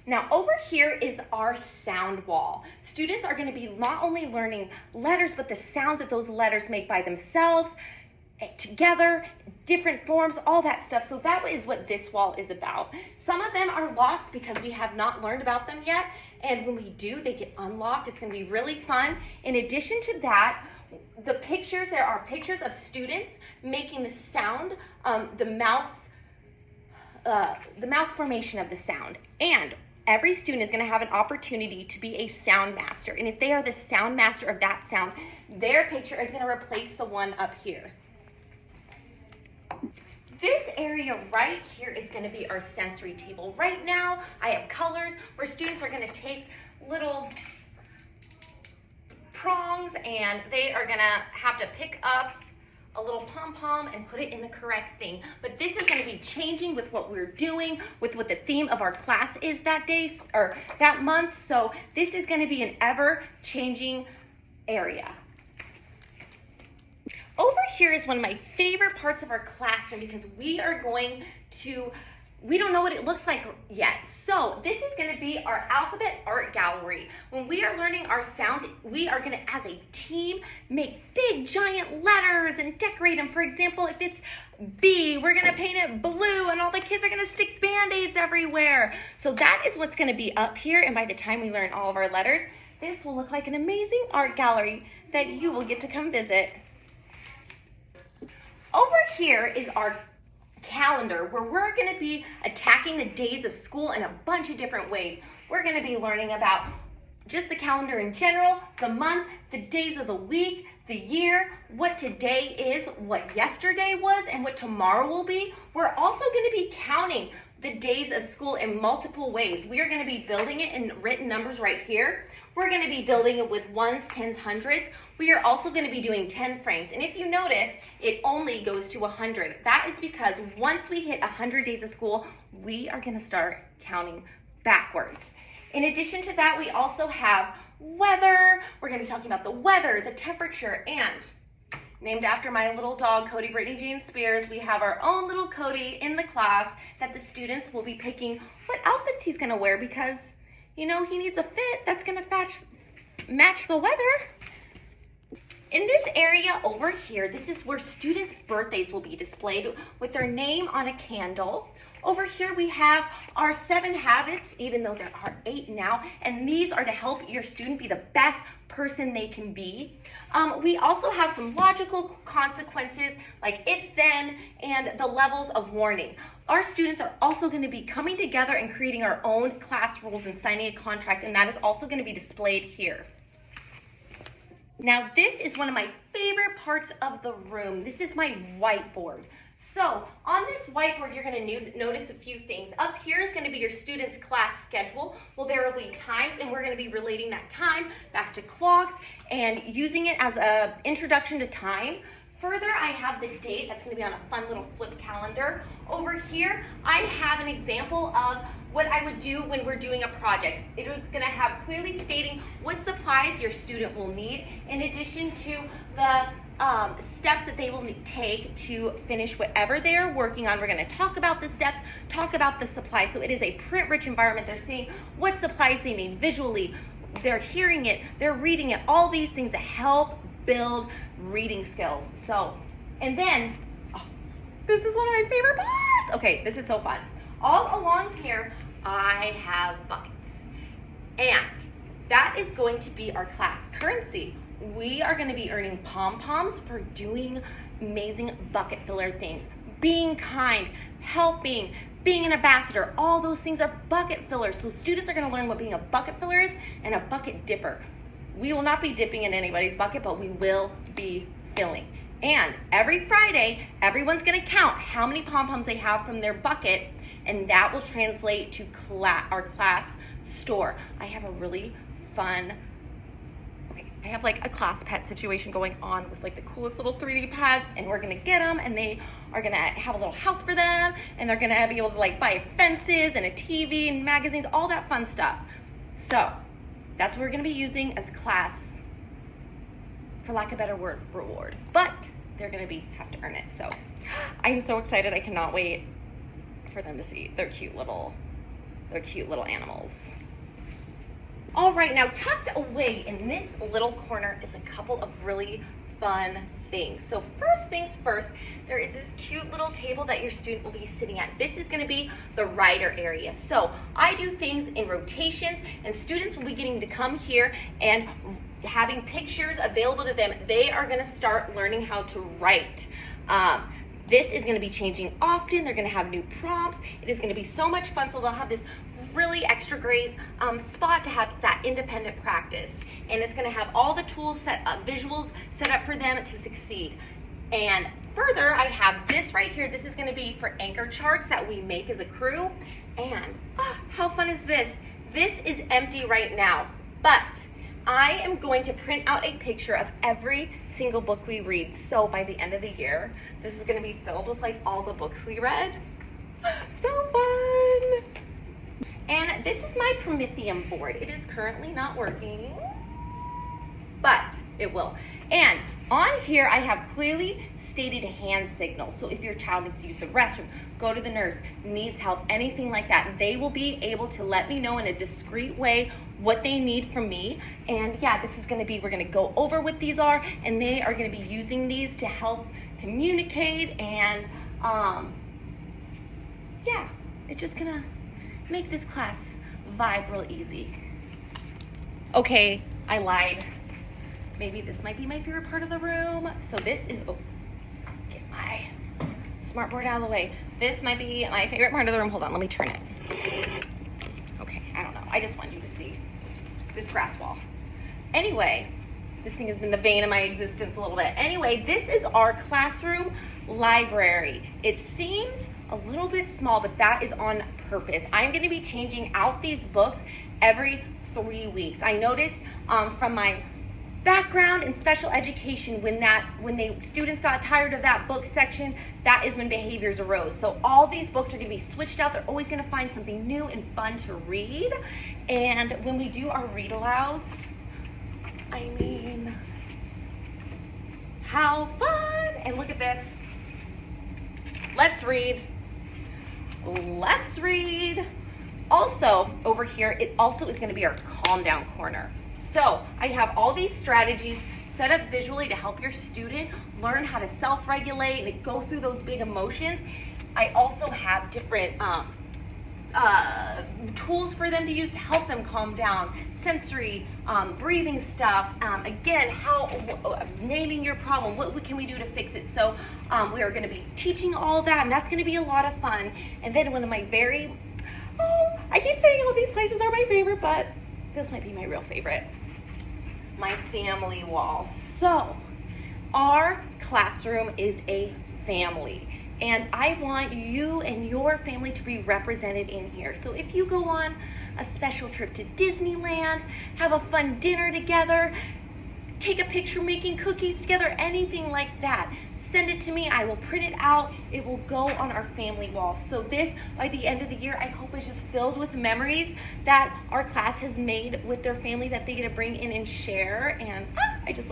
Now over here is our sound wall. Students are going to be not only learning letters, but the sounds that those letters make by themselves, together, different forms, all that stuff. So that is what this wall is about. Some of them are locked because we have not learned about them yet. And when we do, they get unlocked. It's going to be really fun. In addition to that, there are pictures of students making the sound, the mouth formation of the sound. And every student is going to have an opportunity to be a sound master. And if they are the sound master of that sound, their picture is going to replace the one up here. This area right here is going to be our sensory table. Right now, I have colors where students are going to take little prongs and they are going to have to pick up a little pom-pom and put it in the correct thing. But this is going to be changing with what we're doing, with what the theme of our class is that day or that month. So this is going to be an ever-changing area. Over here is one of my favorite parts of our classroom because we don't know what it looks like yet. So this is going to be our alphabet art gallery. When we are learning our sounds, we are going to, as a team, make big giant letters and decorate them. For example, if it's B, we're going to paint it blue and all the kids are going to stick Band-Aids everywhere. So that is what's going to be up here. And by the time we learn all of our letters, this will look like an amazing art gallery that you will get to come visit. Over here is our calendar where we're going to be attacking the days of school in a bunch of different ways. We're going to be learning about just the calendar in general, the month, the days of the week, the year, what today is, what yesterday was, and what tomorrow will be. We're also going to be counting the days of school in multiple ways. We are going to be building it in written numbers right here. We're going to be building it with ones, tens, hundreds. We are also going to be doing 10 frames. And if you notice, it only goes to 100. That is because once we hit 100 days of school, we are going to start counting backwards. In addition to that, we also have weather. We're going to be talking about the weather, the temperature, and named after my little dog, Cody Brittany Jean Spears, we have our own little Cody in the class that the students will be picking what outfits he's going to wear because, you know, he needs a fit that's going to match the weather. In this area over here, this is where students' birthdays will be displayed with their name on a candle. Over here we have our 7 habits, even though there are 8 now, and these are to help your student be the best person they can be. We also have some logical consequences like if, then, and the levels of warning. Our students are also going to be coming together and creating our own class rules and signing a contract, and that is also going to be displayed here. Now this is one of my favorite parts of the room. This is my whiteboard. So on this whiteboard, you're going to notice a few things. Up here is going to be your student's class schedule. Well, there will be times, and we're going to be relating that time back to clocks and using it as an introduction to time. Further, I have the date. That's going to be on a fun little flip calendar. Over here, I have an example of what I would do when we're doing a project. It is going to have clearly stating what supplies your student will need, in addition to the steps that they will take to finish whatever they are working on. We're going to talk about the steps, talk about the supplies. So it is a print-rich environment. They're seeing what supplies they need visually. They're hearing it. They're reading it. All these things that help build reading skills. So, and then, this is one of my favorite parts. Okay, this is so fun. All along here, I have buckets. And that is going to be our class currency. We are going to be earning pom-poms for doing amazing bucket filler things. Being kind, helping, being an ambassador, all those things are bucket fillers. So students are going to learn what being a bucket filler is and a bucket dipper. We will not be dipping in anybody's bucket, but we will be filling. And every Friday, everyone's going to count how many pom-poms they have from their bucket, and that will translate to our class store. I have a really fun, I have like a class pet situation going on with like the coolest little 3D pets, and we're gonna get them, and they are gonna have a little house for them, and they're gonna be able to like buy fences and a TV and magazines, all that fun stuff. So that's what we're gonna be using as class, for lack of a better word, reward. But they're gonna have to earn it. So I'm so excited. I cannot wait for them to see their cute little their cute little animals. All right, now tucked away in this little corner is a couple of really fun things. So first things first, there is this cute little table that your student will be sitting at. This is gonna be the writer area. So I do things in rotations, and students will be getting to come here and having pictures available to them. They are gonna start learning how to write. This is gonna be changing often. They're gonna have new prompts. It is gonna be so much fun, so they'll have this really extra great spot to have that independent practice. And it's gonna have all the tools set up, visuals set up for them to succeed. And further, I have this right here. This is gonna be for anchor charts that we make as a crew. And how fun is this? This is empty right now, but I am going to print out a picture of every single book we read. So by the end of the year, this is gonna be filled with like all the books we read. So fun. And this is my Promethean board. It is currently not working, but it will. And on here, I have clearly stated hand signals. So if your child needs to use the restroom, go to the nurse, needs help, anything like that, they will be able to let me know in a discreet way what they need from me. And yeah, this is gonna be, we're gonna go over what these are, and they are gonna be using these to help communicate, and yeah, it's just gonna make this class vibe real easy. Okay, I lied. Maybe this might be my favorite part of the room. So this is, get my smartboard out of the way. This might be my favorite part of the room. Hold on, let me turn it. Okay, I don't know. I just want you to see this grass wall. Anyway, this thing has been the bane of my existence a little bit. Anyway, this is our classroom library. It seems a little bit small, but that is on purpose. I'm going to be changing out these books every 3 weeks. I noticed from my background in special education, when students got tired of that book section, that is when behaviors arose. So all these books are going to be switched out. They're always going to find something new and fun to read. And when we do our read alouds, I mean, how fun! And look at this. Let's read. Let's read. Also, over here, it also is going to be our calm down corner. So I have all these strategies set up visually to help your student learn how to self-regulate and go through those big emotions. I also have different tools for them to use to help them calm down. Sensory, breathing stuff. Again, naming your problem. What can we do to fix it? So we are going to be teaching all that, and that's going to be a lot of fun. And then one of my I keep saying all these places are my favorite, but this might be my real favorite. My family wall. So our classroom is a family, and I want you and your family to be represented in here. So if you go on a special trip to Disneyland, have a fun dinner together, take a picture making cookies together, anything like that, send it to me. I will print it out. It will go on our family wall. So this, by the end of the year, I hope is just filled with memories that our class has made with their family that they get to bring in and share. And I just love